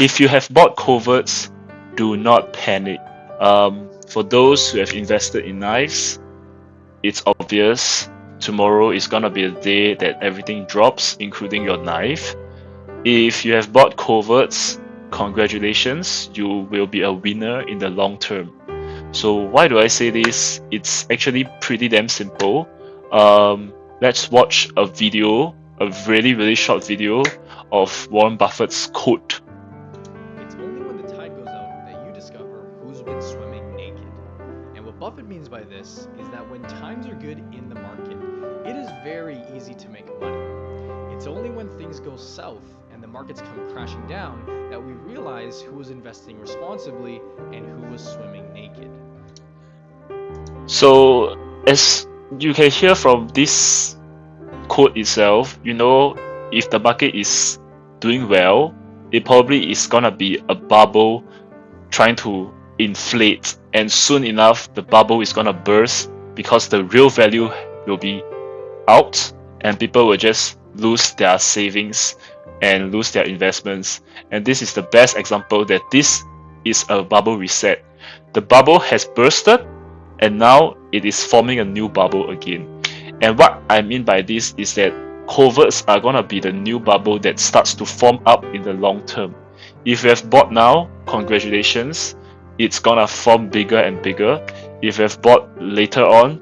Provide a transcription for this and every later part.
If you have bought coverts, do not panic. For those who have invested in knives, it's obvious tomorrow is gonna be a day that everything drops, including your knife. If you have bought coverts, congratulations, you will be a winner in the long term. So why do I say this? It's actually pretty damn simple. Let's watch a video, a really short video of Warren Buffett's quote. It's only when the tide goes out that you discover who's been swimming naked. And what Buffett means by this is that when times are good in the market, it is very easy to make money. It's only when things go south and the markets come crashing down that we realize who was investing responsibly and who was swimming naked. So as you can hear from this quote itself, you know, if the market is doing well, it probably is gonna be a bubble trying to inflate, and soon enough the bubble is gonna burst because the real value will be out and people will just lose their savings and lose their investments. And this is the best example that this is a bubble reset. The bubble has bursted and now it is forming a new bubble again. And what I mean by this is that coverts are gonna be the new bubble that starts to form up in the long term. If you have bought now, congratulations, it's gonna form bigger and bigger. If you have bought later on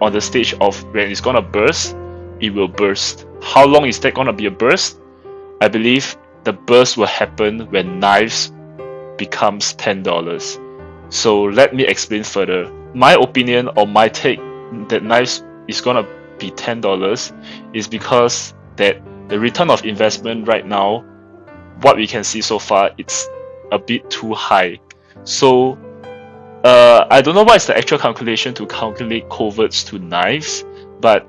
the stage of when it's gonna burst, it will burst. How long is that gonna be a burst? I believe the burst will happen when knives becomes $10. So let me explain further. My opinion or my take that knives is gonna be $10 is because that the return of investment right now, what we can see so far, it's a bit too high. So I don't know what is the actual calculation to calculate coverts to knives, but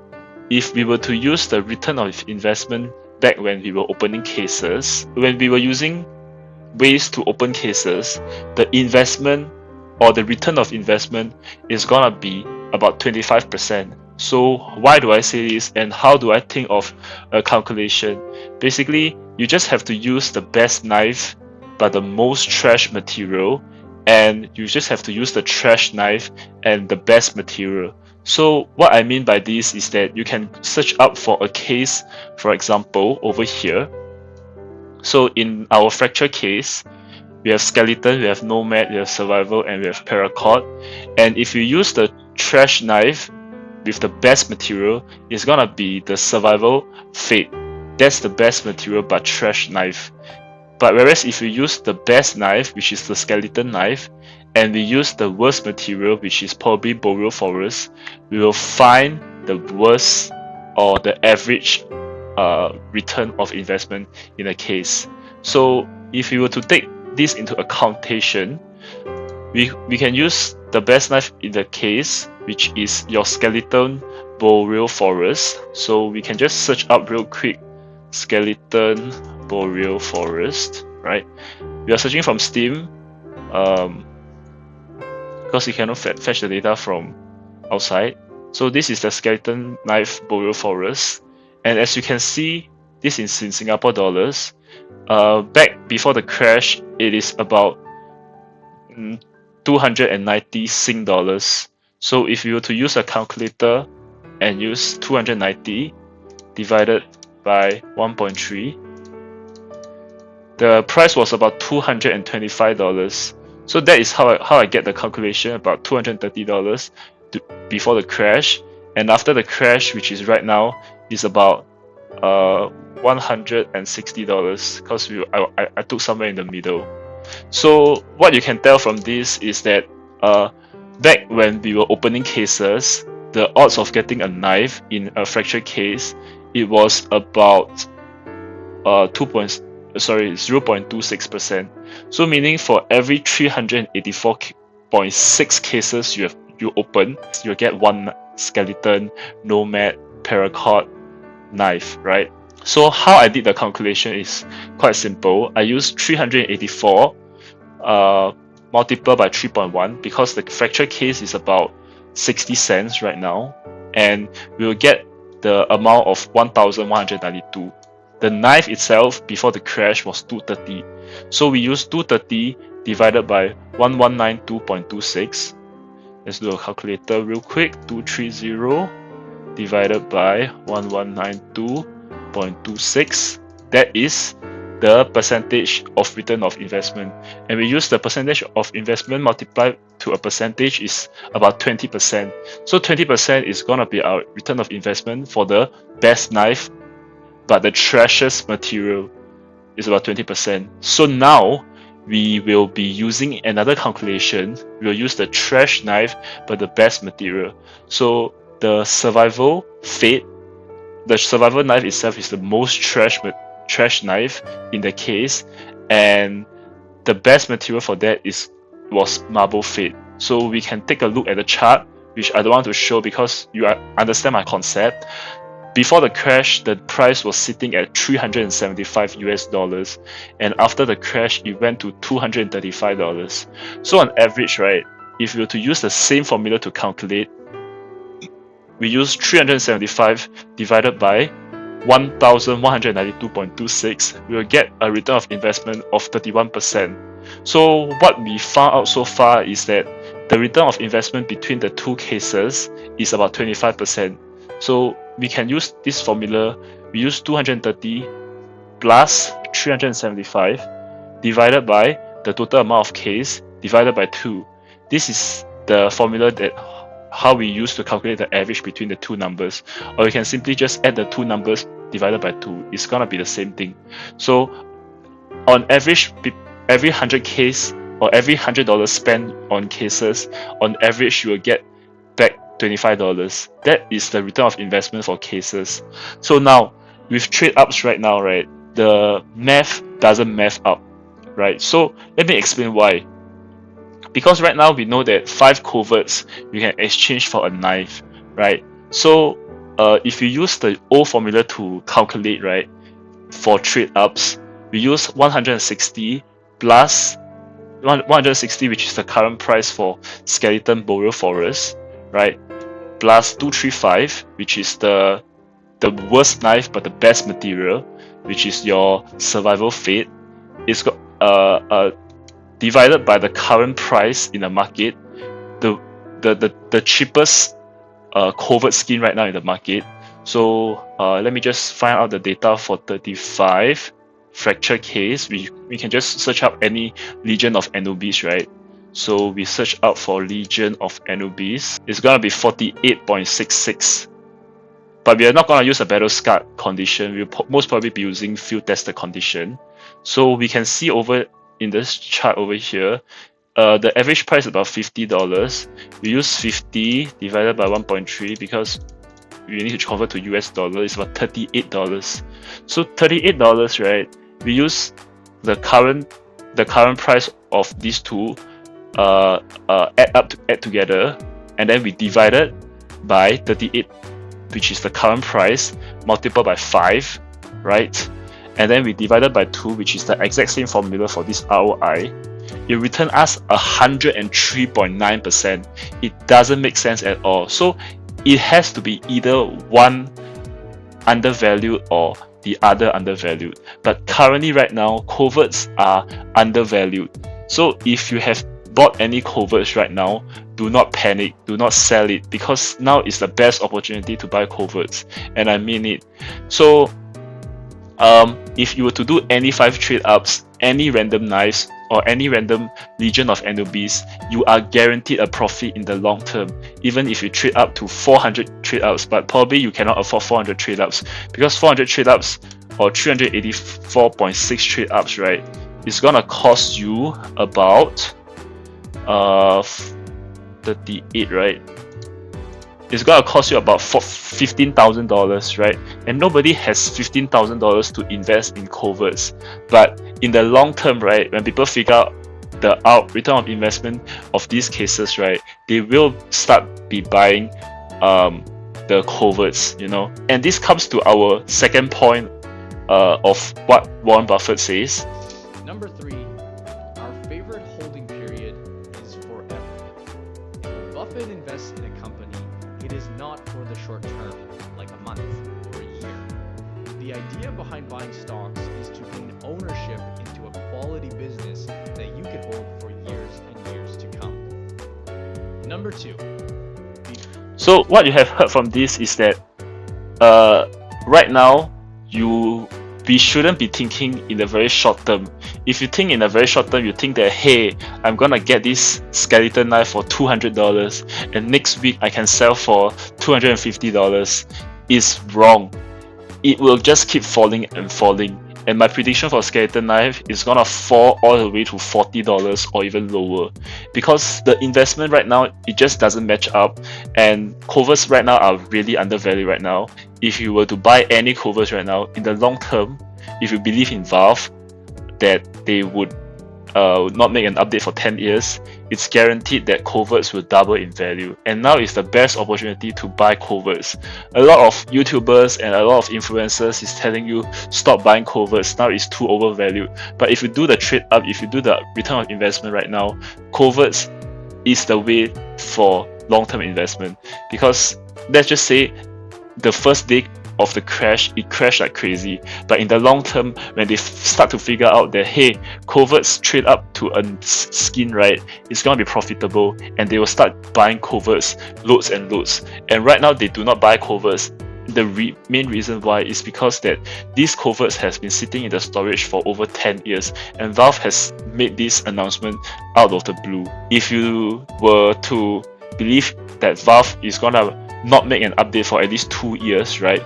if we were to use the return of investment back when we were opening cases, when we were using ways to open cases, the investment or the return of investment is gonna be about 25%. So why do I say this and how do I think of a calculation? Basically, you just have to use the best knife but the most trash material, and you just have to use the trash knife and the best material. So what I mean by this is that you can search up for a case, for example, over here. So in our fracture case, we have skeleton, we have nomad, we have survival, and we have paracord. And if you use the trash knife with the best material, it's gonna be the survival fate. That's the best material but trash knife. But whereas if you use the best knife, which is the skeleton knife, and we use the worst material, which is probably boreal forest, we will find the worst or the average return of investment in a case. So if we were to take this into accountation, we can use the best knife in the case, which is your skeleton boreal forest. So we can just search up real quick, skeleton boreal forest, right? We are searching from Steam because you cannot fetch the data from outside. So this is the skeleton knife boreal forest, and as you can see, this is in Singapore dollars. Back before the crash, it is about 290 Sing dollars. So if you were to use a calculator and use 290 divided by 1.3, the price was about $225. So that is how I get the calculation, about $230 before the crash, and after the crash, which is right now, is about $160 because I took somewhere in the middle. So what you can tell from this is that back when we were opening cases, the odds of getting a knife in a fracture case, it was about 0.26%. So meaning for every 384.6 cases you open, you'll get one skeleton, nomad, paracord knife, right? So how I did the calculation is quite simple. I used 384 multiplied by 3.1 because the fracture case is about 60 cents right now, and we'll get the amount of 1,192. the knife itself before the crash was 230. So we use 230 divided by 1192.26. Let's do a calculator real quick. 230 divided by 1192.26. That is the percentage of return of investment. And we use the percentage of investment multiplied to a percentage is about 20%. So 20% is going to be our return of investment for the best knife, but the trashiest material is about 20%. So now we will be using another calculation. We'll use the trash knife but the best material. So the survival knife itself is the most trash knife in the case, and the best material for that was marble fade. So we can take a look at the chart, which I don't want to show because you understand my concept. Before the crash, the price was sitting at $375, and after the crash, it went to $235. So on average, right, if we were to use the same formula to calculate, we use 375 divided by 1192.26, we will get a return of investment of 31%. So what we found out so far is that the return of investment between the two cases is about 25%. So we can use this formula. We use 230 plus 375 divided by the total amount of case divided by 2. This is the formula that how we use to calculate the average between the two numbers. Or you can simply just add the two numbers divided by 2. It's gonna be the same thing. So on average, every 100 case or every $100 spent on cases, on average you will get back $25. That is the return of investment for cases. So now with trade ups right now, right, the math doesn't math up, right? So let me explain why. Because right now we know that 5 coverts you can exchange for a knife, right? So if you use the old formula to calculate, right, for trade ups, we use 160 plus 160, which is the current price for skeleton boreal forest, right, plus 235, which is the worst knife but the best material, which is your survival fate, is divided by the current price in the market, the cheapest covert skin right now in the market. So let me just find out the data for 35 fracture case. We can just search up any Legion of Anubis, right? So we search out for Legion of Anubis. It's gonna be 48.66. But we are not gonna use a battle scarred condition. We'll most probably be using field tested condition. So we can see over in this chart over here, the average price is about $50. We use 50 divided by 1.3 because we need to convert to US dollar. It's about $38. So $38, right? We use the current price of these two, add together, and then we divide it by 38, which is the current price, multiplied by 5, right? And then we divided by 2, which is the exact same formula for this ROI. It returns us 103.9%. It doesn't make sense at all. So it has to be either one undervalued or the other undervalued. But currently right now, coverts are undervalued. So if you have bought any coverts right now, do not panic, do not sell it, because now is the best opportunity to buy coverts, and I mean it. So if you were to do any 5 trade ups, any random knives, or any random Legion of Anubis, you are guaranteed a profit in the long term, even if you trade up to 400 trade ups. But probably you cannot afford 400 trade ups, because 400 trade ups or 384.6 trade ups, right, it's gonna cost you about 38, right? It's gonna cost you about $15,000, right? And nobody has $15,000 to invest in coverts. But in the long term, right, when people figure out the return of investment of these cases, right, they will start be buying the coverts, you know. And this comes to our second point of what Warren Buffett says. Number 3, our favorite holding period is forever. When Buffett invests in a company, it is not for the short term, like a month or a year. The idea behind buying stocks is to gain ownership into a quality business that you can hold for years and years to come. Number 2. So what you have heard from this is that right now we shouldn't be thinking in the very short term. If you think in the very short term, you think that, hey, I'm gonna get this skeleton knife for $200 and next week I can sell for $250, is wrong. It will just keep falling and falling. And my prediction for skeleton knife is gonna fall all the way to $40 or even lower, because the investment right now, it just doesn't match up, and coverts right now are really undervalued right now. If you were to buy any coverts right now, in the long term, if you believe in Valve that they would not make an update for 10 years, it's guaranteed that coverts will double in value. And now is the best opportunity to buy coverts. A lot of YouTubers and a lot of influencers is telling you stop buying coverts, now it's too overvalued. But if you do the trade up, if you do the return on investment right now, coverts is the way for long-term investment. Because let's just say the first day of the crash, it crashed like crazy, but in the long term, when they start to figure out that, hey, coverts trade up to a skin, right, it's gonna be profitable, and they will start buying coverts loads and loads. And right now they do not buy coverts. The main reason why is because that these coverts has been sitting in the storage for over 10 years, and Valve has made this announcement out of the blue. If you were to believe that Valve is gonna not make an update for at least 2 years, right,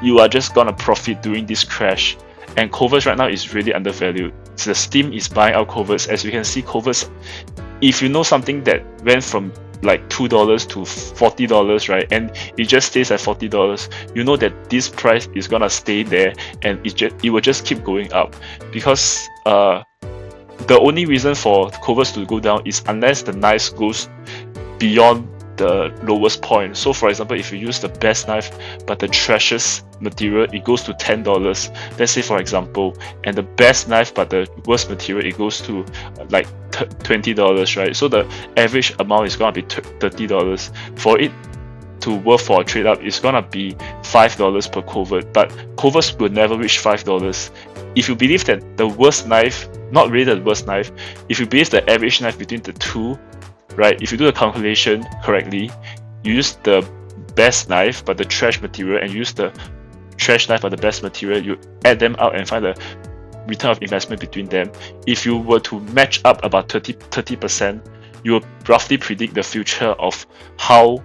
you are just gonna profit during this crash. And coverts right now is really undervalued. So the Steam is buying out coverts. As you can see, coverts, if you know something that went from like $2 to $40, right, and it just stays at $40, you know that this price is gonna stay there, and it will just keep going up. Because the only reason for coverts to go down is unless the knife goes beyond the lowest point. So for example, if you use the best knife but the trashiest material, it goes to $10, let's say for example, and the best knife but the worst material, it goes to like $20, right? So the average amount is gonna be $30. For it to worth for a trade up, it's gonna be $5 per covert, but coverts will never reach $5. If you believe that the worst knife, not really the worst knife, if you believe the average knife between the two, right, if you do the calculation correctly, you use the best knife but the trash material, and use the trash knife but the best material, you add them out and find the return of investment between them. If you were to match up about 30%, you will roughly predict the future of how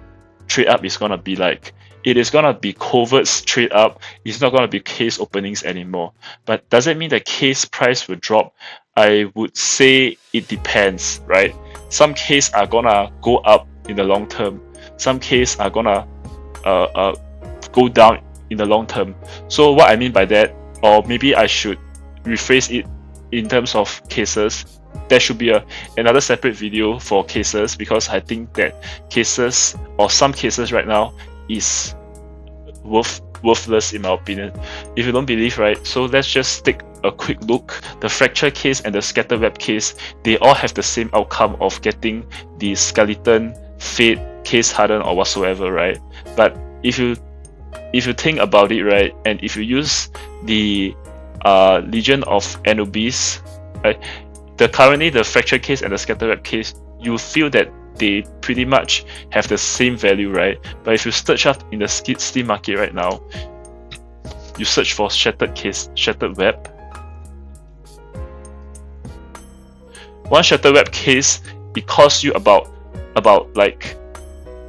trade up is gonna be like. It is gonna be coverts trade up, it's not gonna be case openings anymore. But does it mean the case price will drop? I would say it depends, right? Some case are gonna go up in the long term, some case are gonna go down in the long term. So what I mean by that, or maybe I should rephrase it in terms of cases, there should be another separate video for cases, because I think that cases, or some cases right now, is worthless in my opinion. If you don't believe, right, so let's just take a quick look. The fracture case and the scatter web case, they all have the same outcome of getting the skeleton, fade, case hardened or whatsoever, right? But if you think about it, right, and if you use the Legion of Anubis, right, currently the fracture case and the scatter web case, you feel that they pretty much have the same value, right? But if you search up in the Steam market right now, you search for shattered case, shattered web. One shattered web case, it costs you about like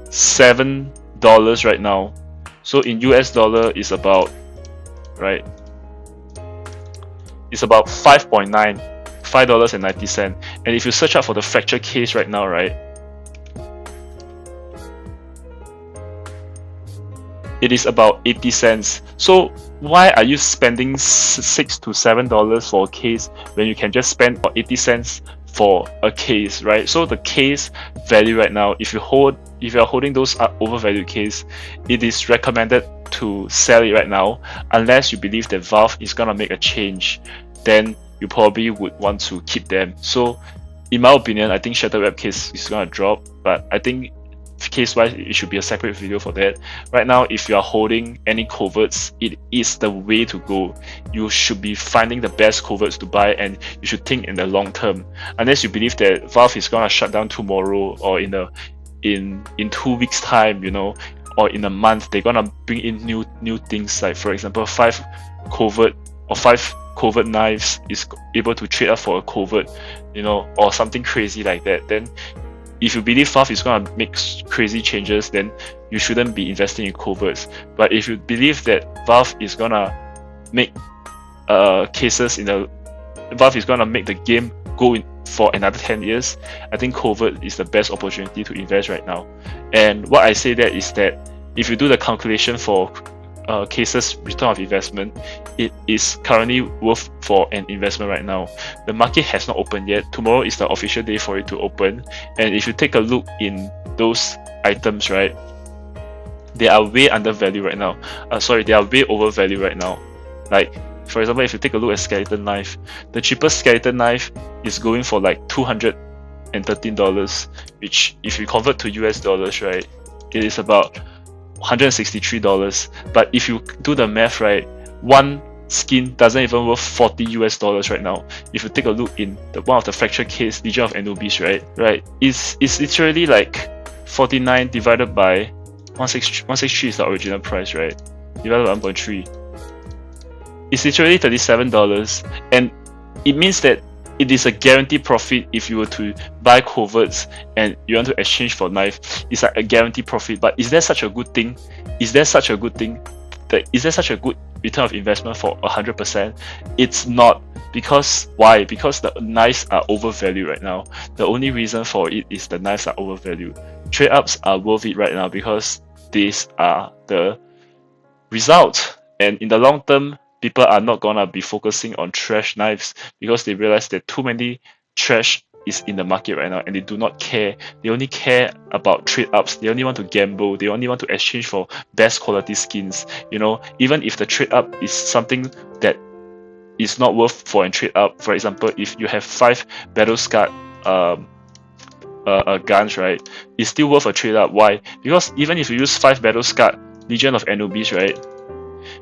$7 right now. So in US dollar is about, right, it's about $5.90. And if you search up for the fracture case right now, right, it is about 80 cents. So why are you spending $6 to $7 for a case when you can just spend about 80 cents for a case, right? So the case value right now, if you are holding those overvalued case, it is recommended to sell it right now, unless you believe that Valve is gonna make a change. Then you probably would want to keep them. So in my opinion, I think shattered web case is gonna drop, but I think case wise, it should be a separate video for that. Right now, if you are holding any coverts, it is the way to go. You should be finding the best coverts to buy, and you should think in the long term. Unless you believe that Valve is gonna shut down tomorrow, or in 2 weeks time, or in a month, they're gonna bring in new things, like for example, 5 covert knives is able to trade up for a covert, or something crazy like that. Then if you believe Valve is gonna make crazy changes, then you shouldn't be investing in coverts. But if you believe that Valve is gonna make Valve is gonna make the game go in for another 10 years, I think covert is the best opportunity to invest right now. And what I say that is that if you do the calculation for cases return of investment, it is currently worth for an investment right now. The market has not opened yet. Tomorrow is the official day for it to open, and if you take a look in those items, right, they are way undervalued right now. They are way overvalued right now. Like for example, if you take a look at skeleton knife, the cheapest skeleton knife is going for like $213, which if you convert to US dollars, right, it is about $163. But if you do the math, right, one skin doesn't even worth $40 right now. If you take a look in one of the fracture case, Legion of Anubis, right, it's literally like 49 divided by 163 is the original price, right, divided by 1.3. It's literally $37, and it means that it is a guaranteed profit. If you were to buy coverts and you want to exchange for knife, it's like a guaranteed profit. But is there such a good thing? Is there such a good return of investment for 100%? It's not. Because why? Because the knives are overvalued right now. The only reason for it is the knives are overvalued. Trade ups are worth it right now because these are the results. And in the long term, people are not gonna be focusing on trash knives because they realize that too many trash is in the market right now, and they do not care. They only care about trade ups. They only want to gamble. They only want to exchange for best quality skins. Even if the trade up is something that is not worth for a trade up. For example, if you have 5 battle scarred guns, right, it's still worth a trade up. Why? Because even if you use 5 battle scarred Legion of Anubis, right,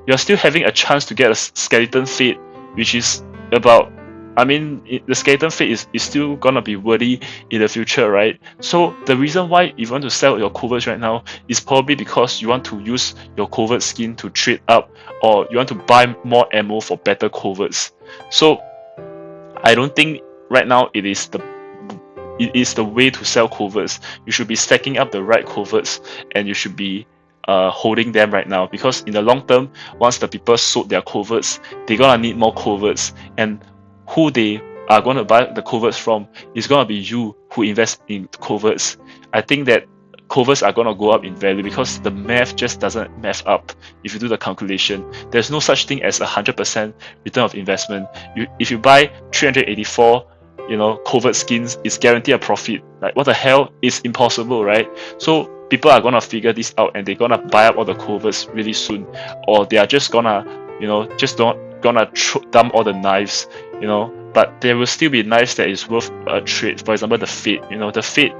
you're still having a chance to get a skeleton fate, which is about, the skeleton fate is still gonna be worthy in the future, right? So the reason why you want to sell your coverts right now is probably because you want to use your covert skin to trade up, or you want to buy more ammo for better coverts. So I don't think right now it is the way to sell coverts. You should be stacking up the right coverts, and you should be holding them right now, because in the long term, once the people sold their coverts, they're gonna need more coverts, and who they are going to buy the coverts from is going to be you who invest in coverts. I think that coverts are going to go up in value because the math just doesn't math up. If you do the calculation, there's no such thing as 100% return of investment. If you buy 384 covert skins, it's guaranteed a profit. Like, what the hell? Is impossible, right? So people are gonna figure this out, and they're gonna buy up all the coverts really soon, or they are just gonna dump all the knives, but there will still be knives that is worth a trade. For example, the fate, the fate,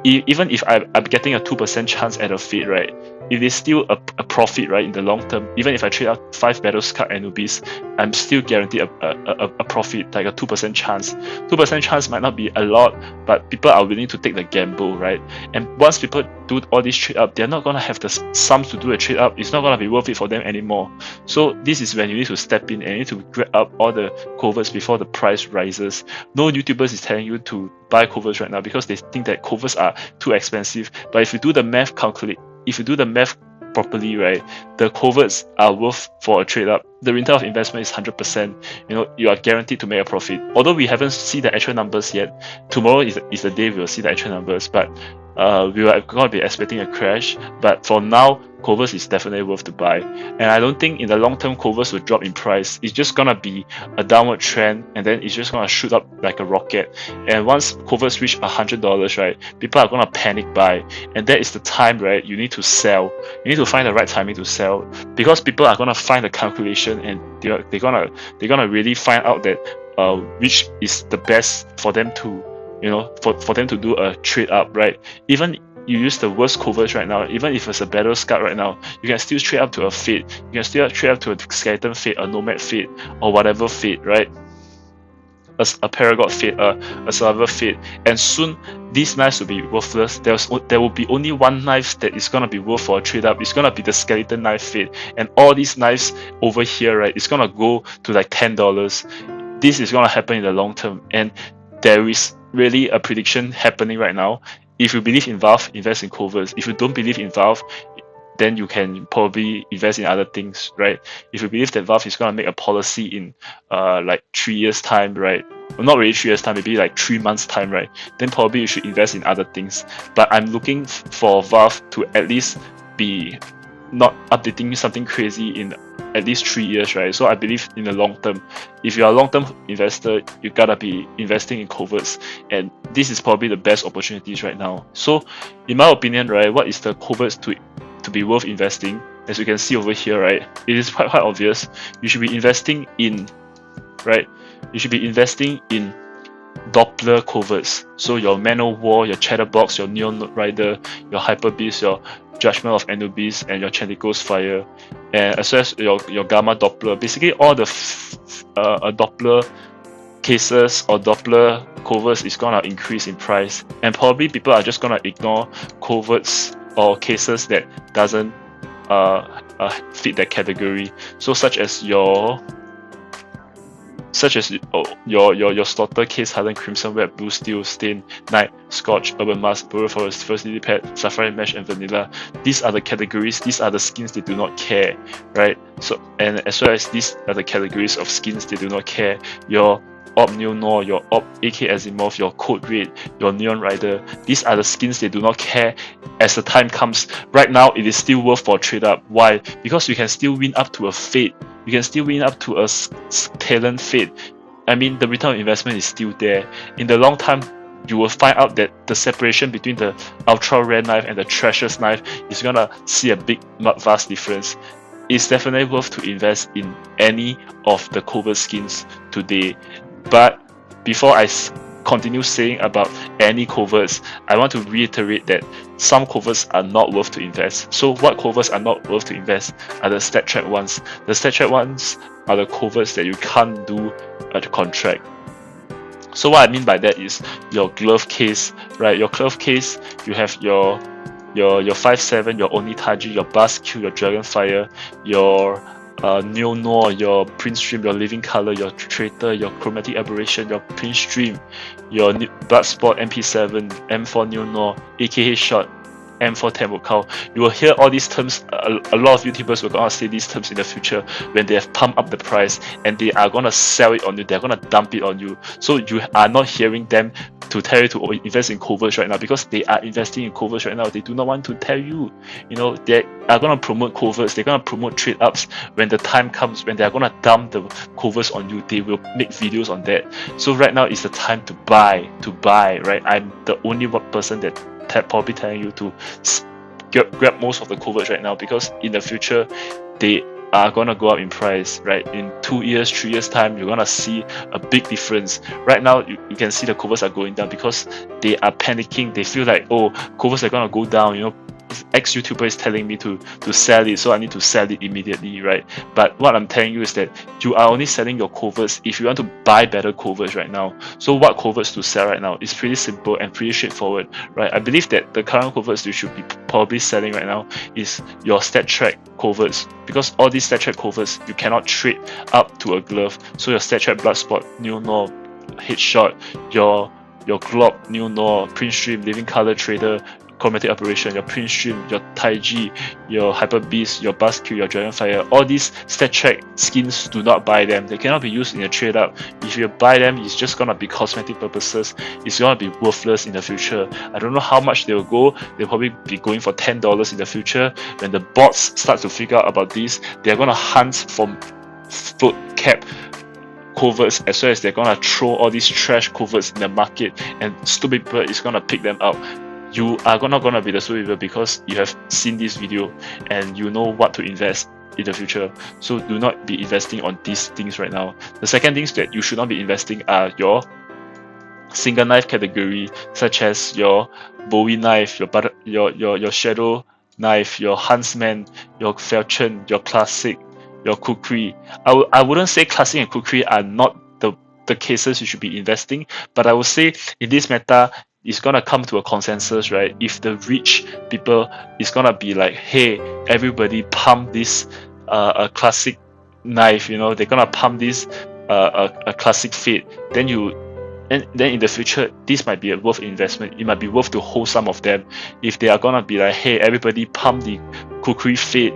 even if I'm getting a 2% chance at a fate, right, it is still a profit, right, in the long term. Even if I trade out 5 battle scarred Anubis, I'm still guaranteed a profit, like a 2% chance. 2% chance might not be a lot, but people are willing to take the gamble, right? And once people do all this trade up, they're not gonna have the sums to do a trade up. It's not gonna be worth it for them anymore. So this is when you need to step in and you need to grab up all the coverts before the price rises. No YouTubers is telling you to buy coverts right now because they think that coverts are too expensive. But if you do the math properly, right, the coverts are worth for a trade up. The return of investment is 100%. You are guaranteed to make a profit. Although we haven't seen the actual numbers yet, tomorrow is the day we'll see the actual numbers. But we are going to be expecting a crash. But for now, coverts is definitely worth to buy. And I don't think in the long term coverts will drop in price. It's just gonna be a downward trend, and then it's just gonna shoot up like a rocket. And once coverts reach $100, right, people are gonna panic buy, and that is the time, right, you need to sell. You need to find the right timing to sell, because people are gonna find the calculation, and they're gonna really find out that which is the best for them to for them to do a trade up, right? Even you use the worst coverts right now, even if it's a battle scar right now, you can still trade up to a fade. You can still trade up to a skeleton fade, a nomad fade, or whatever fade, right? A paragon fade, a survivor fade, and soon these knives will be worthless. There will be only one knife that is gonna be worth for a trade up. It's gonna be the skeleton knife fade, and all these knives over here, right, it's gonna go to like $10. This is gonna happen in the long term, and there is really a prediction happening right now. If you believe in Valve, invest in coverts. If you don't believe in Valve, then you can probably invest in other things, right? If you believe that Valve is gonna make a policy in like 3 years time, right? Well, not really 3 years time, maybe like 3 months time, right? Then probably you should invest in other things. But I'm looking for Valve to at least be not updating something crazy in at least 3 years, right? So I believe in the long term. If you're a long-term investor, you gotta be investing in coverts, and this is probably the best opportunities right now. So, in my opinion, right, what is the coverts to be worth investing? As you can see over here, right, it is quite obvious. You should be investing in, right? You should be investing in Doppler coverts. So your Manowar, your Chatterbox, your Neon Rider, your Hyper Beast, your Judgment of Anubis, and your Chanticleer's Fire, and as well as your Gamma Doppler. Basically, all the Doppler cases or Doppler coverts is gonna increase in price, and probably people are just gonna ignore coverts or cases that doesn't fit that category. So such as your Slaughter Case, Hardened Crimson Web, Blue Steel, Stain, Night, Scorch, Urban Mask, Burial Forest, First Lily Pad, Sapphire Mesh, and Vanilla. These are the categories, these are the skins they do not care, right? So, and as well as these are the categories of skins they do not care. Your Orb Neo Noir, your Orb AK Asimov, your Code Red, your Neon Rider. These are the skins they do not care as the time comes. Right now, it is still worth for trade up. Why? Because you can still win up to a Fate. You can still win up to a Talent Fate. I mean, the return on investment is still there. In the long time, you will find out that the separation between the ultra rare knife and the treasures knife is gonna see a big, vast difference. It's definitely worth to invest in any of the covert skins today. But before I continue saying about any coverts, I want to reiterate that some coverts are not worth to invest. So what coverts are not worth to invest are the stat track ones. The stat track ones are the coverts that you can't do a contract. So what I mean by that is your glove case, right? Your glove case, you have your 5/7, your Onitaji, your Basque, your Dragonfire, your Neo Noir, your Prince Stream, your Living Color, your Traitor, your Chromatic Aberration, your Prince Stream, your Bloodsport, MP7, M4 Neo Noir, AKH Shot, M4 Temple Cow. You will hear all these terms. A lot of YouTubers will gonna say these terms in the future when they have pumped up the price and they are gonna sell it on you. They're gonna dump it on you. So you are not hearing them to tell you to invest in coverts right now because they are investing in coverts right now. They do not want to tell you. You know, they are gonna promote coverts. They're gonna promote trade ups when the time comes when they are gonna dump the coverts on you. They will make videos on that. So right now is the time to buy. Right? I'm the only one person that probably telling you to grab most of the coverts right now because in the future they are gonna go up in price, right? In 2 years, 3 years time, you're gonna see a big difference. Right now, you can see the coverts are going down because they are panicking. They feel like, oh, coverts are gonna go down, you know. Ex YouTuber is telling me to sell it, so I need to sell it immediately, right? But what I'm telling you is that you are only selling your coverts if you want to buy better coverts right now. So what coverts to sell right now is pretty simple and pretty straightforward, right? I believe that the current coverts you should be probably selling right now is your stat track coverts, because all these stat track coverts you cannot trade up to a glove. So your stat track Bloodspot, Neo Noir, Headshot, your Glock, Neo Noir, Prince Stream, Living Color Trader, Chromatic Operation, your Prince Stream, your Taiji, your Hyper Beast, your Basque, your Dragonfire, all these stat track skins, do not buy them. They cannot be used in a trade up. If you buy them, it's just gonna be cosmetic purposes. It's gonna be worthless in the future. I don't know how much they will go. They'll probably be going for $10 in the future. When the bots start to figure out about this, they're gonna hunt for float cap coverts, as well as they're gonna throw all these trash coverts in the market, and stupid people is gonna pick them up. You are not gonna be the stupid people because you have seen this video and you know what to invest in the future. So do not be investing on these things right now. The second things that you should not be investing are your single knife category, such as your Bowie knife, your your shadow knife, your huntsman, your falchion, your classic, your kukri. I wouldn't say classic and kukri are not the cases you should be investing, but I would say in this meta it's gonna come to a consensus, right? If the rich people is gonna be like, hey, everybody pump this a classic knife, they're gonna pump this a classic fade, then you and then in the future this might be a worth investment. It might be worth to hold some of them if they are gonna be like, hey, everybody pump the kukri fade,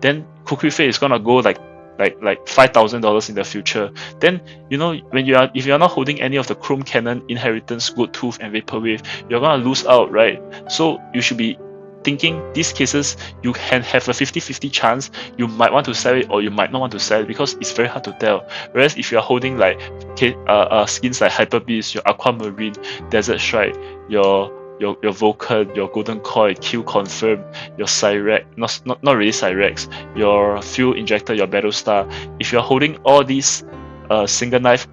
then kukri fade is gonna go like $5,000 in the future. Then when if you're not holding any of the chrome cannon, inheritance, good tooth, and vaporwave, you're gonna lose out, right? So you should be thinking these cases you can have a 50-50 chance. You might want to sell it or you might not want to sell it because it's very hard to tell. Whereas if you're holding like skins like Hyper Beast, your Aquamarine, Desert Strike, your Vulcan, your Golden Coil, Q Confirm, your Cyrex, not really Cyrex, your Fuel Injector, your Battlestar. If you're holding all these single knife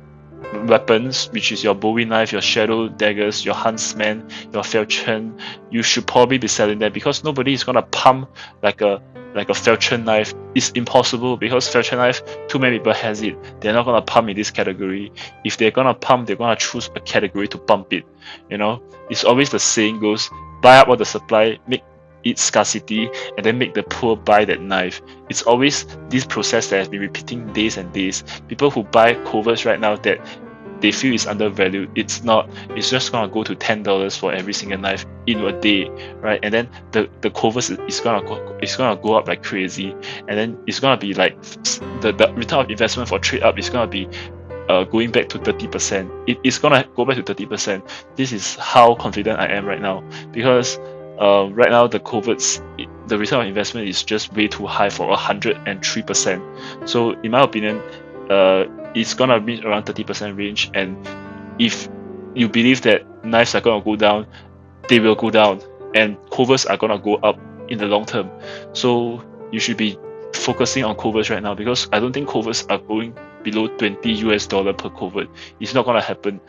weapons, which is your Bowie knife, your Shadow daggers, your Huntsman, your Falchion, you should probably be selling them because nobody is gonna pump like a Falchion knife. It's impossible because Falchion knife, too many people has it. They're not gonna pump in this category. If they're gonna pump, they're gonna choose a category to pump it. It's always the saying goes: buy up all the supply, make it scarcity, and then make the poor buy that knife. It's always this process that has been repeating days and days. People who buy coverts right now that they feel is undervalued, it's not. It's just gonna go to $10 for every single knife in a day, right? And then the coverts is gonna go up like crazy, and then it's gonna be like the return of investment for trade up is gonna be going back to 30%. It's gonna go back to 30%. This is how confident I am right now because right now the coverts, the return on investment is just way too high for 103%. So in my opinion, it's gonna be around 30% range. And if you believe that knives are gonna go down, they will go down, and coverts are gonna go up in the long term. So you should be focusing on coverts right now because I don't think coverts are going below $20 per covert. It's not gonna happen.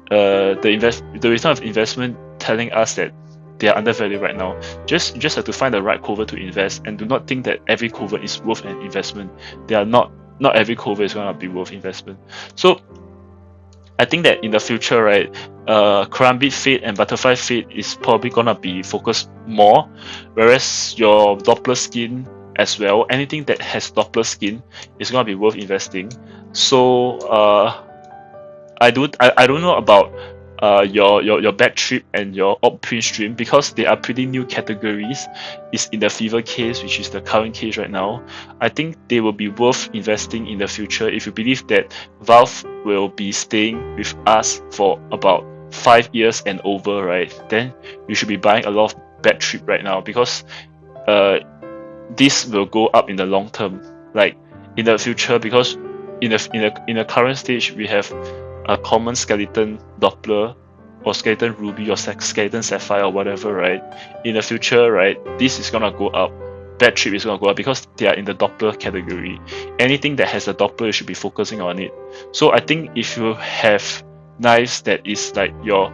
The return of investment telling us that they are undervalued right now. You just have to find the right covert to invest, and do not think that every covert is worth an investment. They are not. Not every covert is gonna be worth investment. So I think that in the future, right, Karambit Fate and Butterfly Fate is probably gonna be focused more, whereas your Doppler skin as well, anything that has Doppler skin is gonna be worth investing. So I don't know about your Bad Trip and your Op Print Stream because they are pretty new categories. It's in the Fever case, which is the current case right now. I think they will be worth investing in the future if you believe that Valve will be staying with us for about 5 years and over, right? Then you should be buying a lot of Bad Trip right now because this will go up in the long term, like in the future, because in the current stage we have a common skeleton Doppler or skeleton ruby or skeleton sapphire or whatever, right? In the future, right, this is gonna go up. Bad Trip is gonna go up because they are in the Doppler category. Anything that has a Doppler, you should be focusing on it. So I think if you have knives that is like your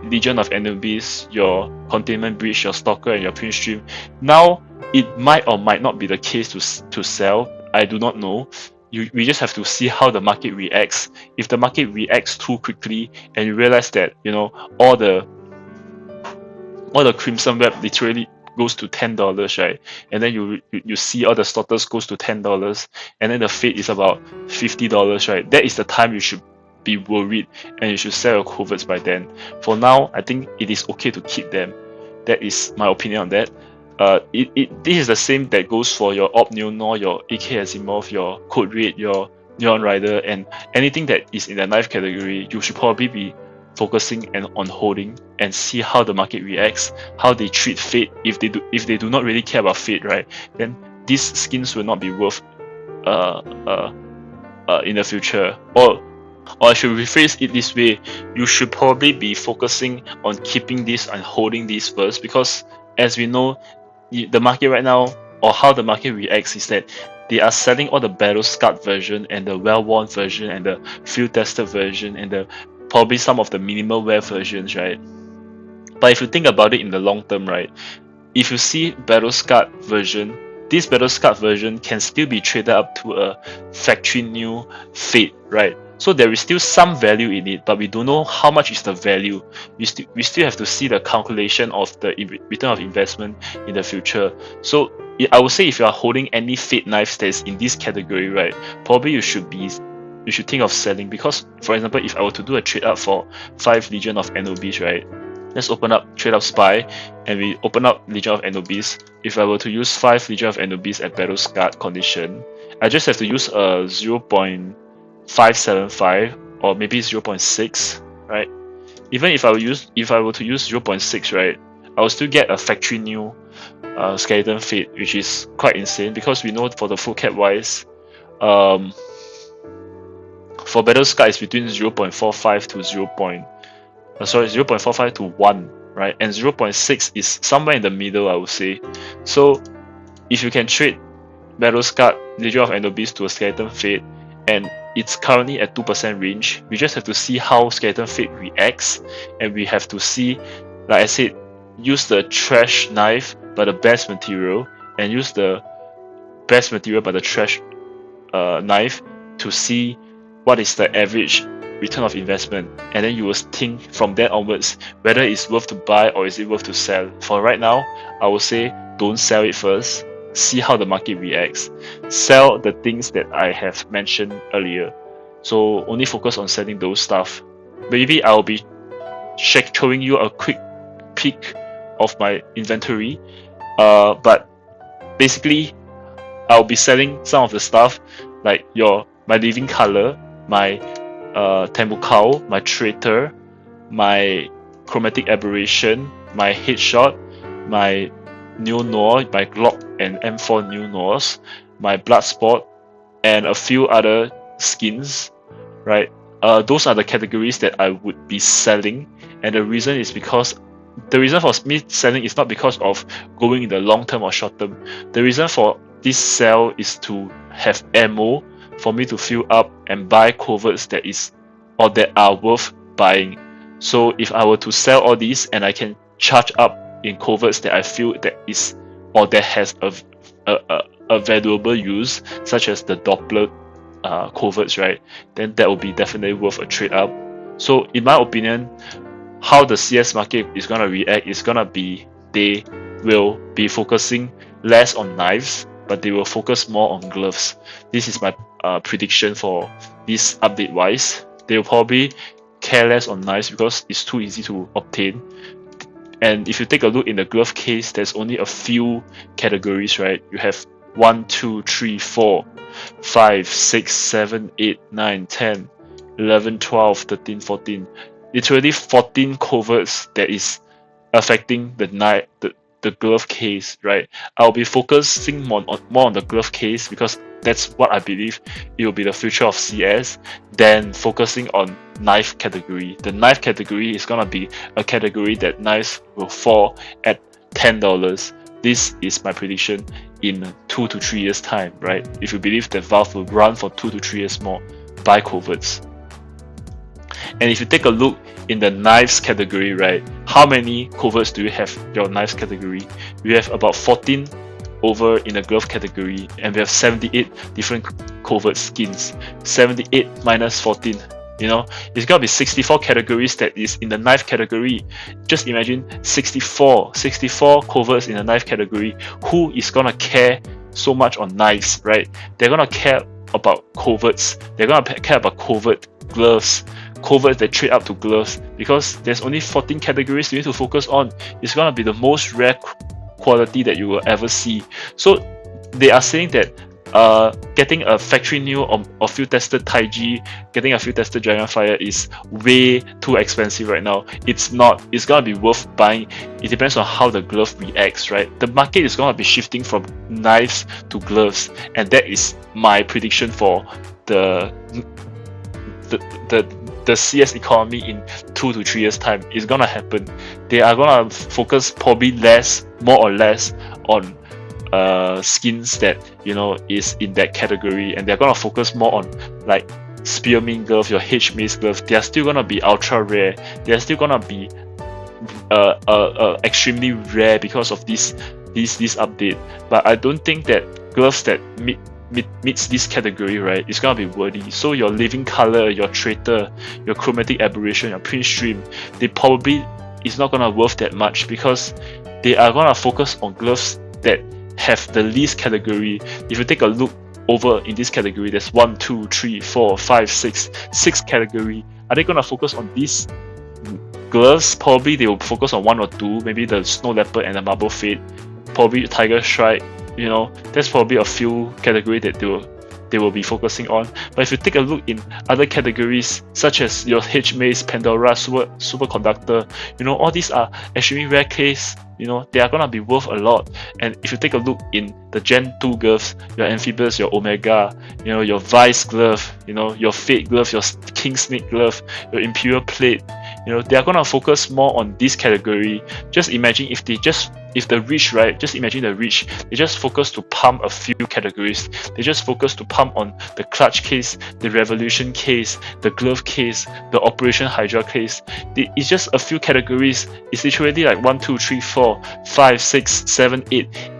Legion of Anubis, your Containment Breach, your Stalker, and your Print Stream, now it might or might not be the case to sell. I do not know. We just have to see how the market reacts. If the market reacts too quickly and you realize that all the Crimson Web literally goes to $10, right? And then you see all the Slaughters goes to $10, and then the Fate is about $50, right? That is the time you should be worried and you should sell your coverts by then. For now, I think it is okay to keep them. That is my opinion on that. This is the same that goes for your Op Neo, your AK Asimov, your Code Red, your Neon Rider, and anything that is in the knife category. You should probably be focusing on holding and see how the market reacts, how they treat Fate. If they do not really care about Fate, right, then these skins will not be worth in the future. Or I should rephrase it this way: you should probably be focusing on keeping this and holding this first, because as we know, the market right now, or how the market reacts, is that they are selling all the battle scarred version and the well-worn version and the field tested version and the probably some of the minimal wear versions, right? But if you think about it in the long term, right? If you see battle scarred version, this battle scarred version can still be traded up to a factory new fade, right? So there is still some value in it, but we don't know how much is the value. We still have to see the calculation of the return of investment in the future. So I would say if you are holding any fade knives that is in this category, right, probably you should think of selling, because for example, if I were to do a trade up for 5 Legion of Anubis, right? Let's open up trade up Spy and we open up Legion of Anubis. If I were to use 5 Legion of Anubis at battle scarred condition, I just have to use a 0.575 or maybe 0.6, right? Even if I were to use 0.6, right, I will still get a factory new skeleton fade, which is quite insane, because we know for the full cap wise, for battle scarred it's between 0.45 to 0.45 to 1, right? And 0.6 is somewhere in the middle, I would say. So if you can trade battle scarred Legion of Anubis to a skeleton fade and it's currently at 2% range, we just have to see how skeleton fade reacts, and we have to see, like I said, use the trash knife but the best material, and use the best material but the trash knife to see what is the average return of investment, and then you will think from then onwards whether it's worth to buy or is it worth to sell. For right now, I would say don't sell it first, see how the market reacts, sell the things that I have mentioned earlier. So only focus on selling those stuff. Maybe I'll be showing you a quick peek of my inventory, but basically I'll be selling some of the stuff like my living color, my Temukao, my Traitor, my Chromatic Aberration, my Headshot, my New Noir, my Glock and M4 New Noirs, my Bloodsport, and a few other skins, right? Those are the categories that I would be selling, and the reason is because the reason for me selling is not because of going in the long term or short term. The reason for this sell is to have ammo for me to fill up and buy coverts that are worth buying. So if I were to sell all these and I can charge up in coverts that I feel that is or that has a valuable use, such as the Doppler coverts, right, then that will be definitely worth a trade up. So in my opinion, how the CS market is gonna react is gonna be they will be focusing less on knives, but they will focus more on gloves. This is my prediction for this update wise. They will probably care less on knives because it's too easy to obtain. And if you take a look in the glove case, there's only a few categories, right? You have 1, 2, 3, 4, 5, 6, 7, 8, 9, 10, 11, 12, 13, 14. Literally 14 coverts that is affecting the glove case, right? I'll be focusing more on the glove case because that's what I believe it will be the future of CS, than focusing on knife category. The knife category is gonna be a category that knives will fall at $10. This is my prediction in 2 to 3 years time, right? If you believe that Valve will run for 2 to 3 years more, buy coverts. And if you take a look in the knives category, right, how many coverts do you have your knives category? We have about 14 over in the glove category, and we have 78 different covert skins. 78 minus 14, it's gonna be 64 categories that is in the knife category. Just imagine 64 coverts in the knife category. Who is gonna care so much on knives, right? They're gonna care about coverts. They're gonna care about covert gloves, coverts that trade up to gloves, because there's only 14 categories you need to focus on. It's gonna be the most rare quality that you will ever see. So they are saying that getting a factory new or field tested Taiji, getting a field tested Dragonfire is way too expensive right now. It's not. It's gonna be worth buying. It depends on how the glove reacts, right? The market is gonna be shifting from knives to gloves, and that is my prediction for the CS economy in 2 to 3 years time. Is gonna happen. They are gonna focus probably more or less on skins that is in that category, and they're gonna focus more on like Spearmint glove, your H mace glove. They are still gonna be ultra rare. They are still gonna be extremely rare because of this update. But I don't think that gloves that meets this category, right, is gonna be worthy. So your living color, your traitor, your chromatic aberration, your print stream, they probably is not gonna worth that much because they are gonna focus on gloves that have the least category. If you take a look over in this category, there's 1, 2, 3, 4, 5, 6 category. Are they gonna focus on these gloves? Probably they will focus on 1 or 2, maybe the snow leopard and the marble fade, probably tiger strike. You know, there's probably a few categories that they will be focusing on. But if you take a look in other categories such as your H-Maze, Pandora, Superconductor, you know, all these are extremely rare case. You know, they are gonna be worth a lot. And if you take a look in the Gen 2 gloves, your Amphibious, your Omega, you know, your Vice glove, you know, your Fate glove, your King Snake glove, your Imperial plate, you know, they are gonna focus more on this category. Just imagine if the reach, right? Just imagine the reach. They just focus to pump a few categories. They just focus to pump on the clutch case, the Revolution case, the glove case, the Operation Hydra case. It's just a few categories. It's literally like 1, 2, 3, 4, 5, 6, 7,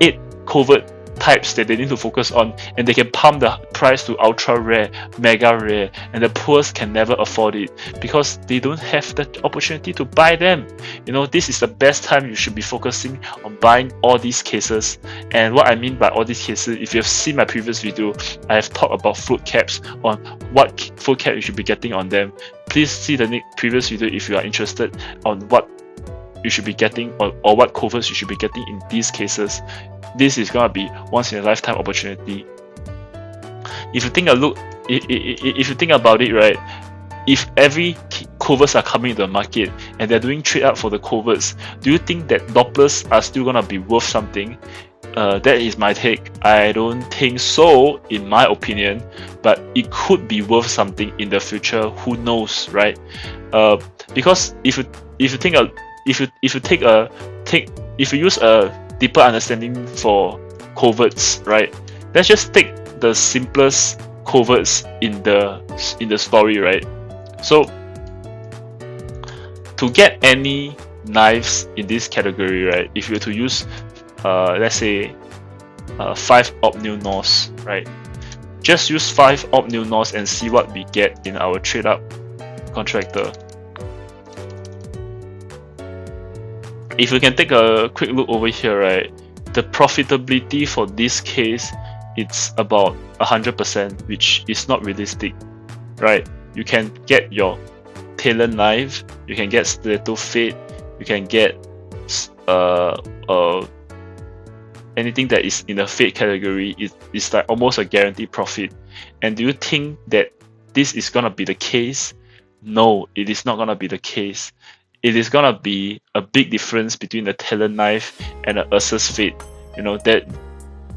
8 covert types that they need to focus on, and they can pump the price to ultra rare, mega rare, and the poors can never afford it because they don't have the opportunity to buy them. You know, this is the best time you should be focusing on buying all these cases. And what I mean by all these cases, if you've seen my previous video, I have talked about float caps, on what float cap you should be getting on them. Please see the previous video if you are interested on what you should be getting or what coverts you should be getting in these cases. This is gonna be once in a lifetime opportunity. If you think if you think about it, right, if every coverts are coming into the market and they're doing trade up for the coverts, do you think that Dopplers are still gonna be worth something? That is my take. I don't think so, in my opinion, but it could be worth something in the future. Who knows, right? Because if you use a deeper understanding for coverts, right? Let's just take the simplest coverts in the story, right? So to get any knives in this category, right? If you were to use let's say 5 Obnil Norse, right? Just use 5 Obnil Norse and see what we get in our trade up contractor. If you can take a quick look over here, right, the profitability for this case, it's about 100%, which is not realistic, right? You can get your tailor knife, you can get stiletto fade, you can get anything that is in the fade category. It's like almost a guaranteed profit. And do you think that this is gonna be the case? No, it is not gonna be the case. It is gonna be a big difference between the tailor knife and the Ursus fade. You know that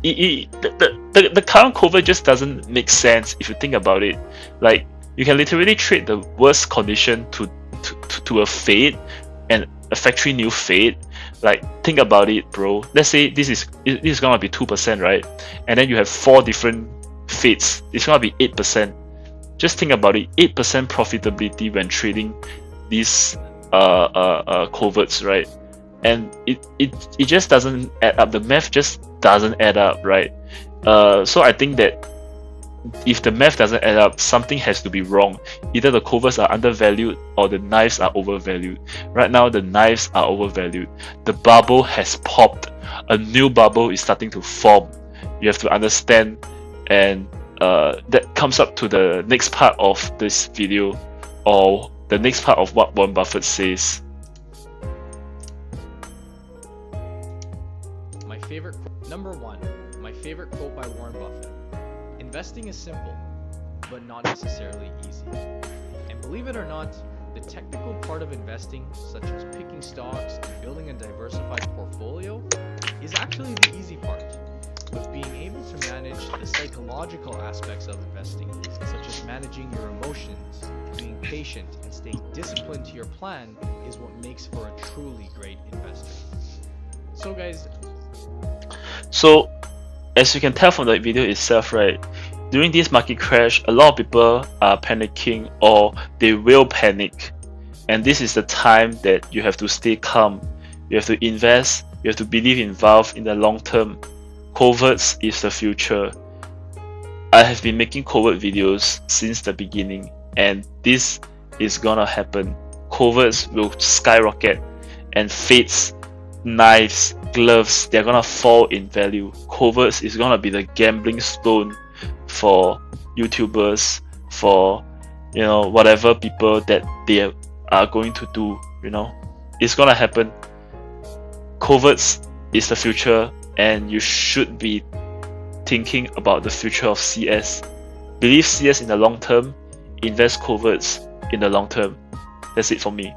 the current cover just doesn't make sense if you think about it. Like, you can literally trade the worst condition to a fade and a factory new fade. Like, think about it, bro. Let's say this is gonna be 2%, right? And then you have 4 different fades. It's gonna be 8%. Just think about it, 8% profitability when trading these coverts, right? And it just doesn't add up. The math just doesn't add up, right? So I think that if the math doesn't add up, something has to be wrong. Either the coverts are undervalued or the knives are overvalued. Right now, the knives are overvalued. The bubble has popped. A new bubble is starting to form. You have to understand, and that comes up to the next part of this video, or the next part of what Warren Buffett says. Number 1, my favorite quote by Warren Buffett. Investing is simple, but not necessarily easy. And believe it or not, the technical part of investing, such as picking stocks and building a diversified portfolio, is actually the easy part. But being able to manage the psychological aspects of investing, such as managing your emotions, being patient, and staying disciplined to your plan, is what makes for a truly great investor. So guys, as you can tell from the video itself, right, during this market crash, a lot of people are panicking, or they will panic. And this is the time that you have to stay calm. You have to invest. You have to believe in Valve in the long term. Coverts is the future. I have been making covert videos since the beginning, and this is gonna happen. Coverts will skyrocket, and fates, knives, gloves, they're gonna fall in value. Coverts is gonna be the gambling stone for YouTubers, for whatever people that they are going to do. It's gonna happen. Coverts is the future, and you should be thinking about the future of CS. Believe CS in the long term, invest coverts in the long term. That's it for me.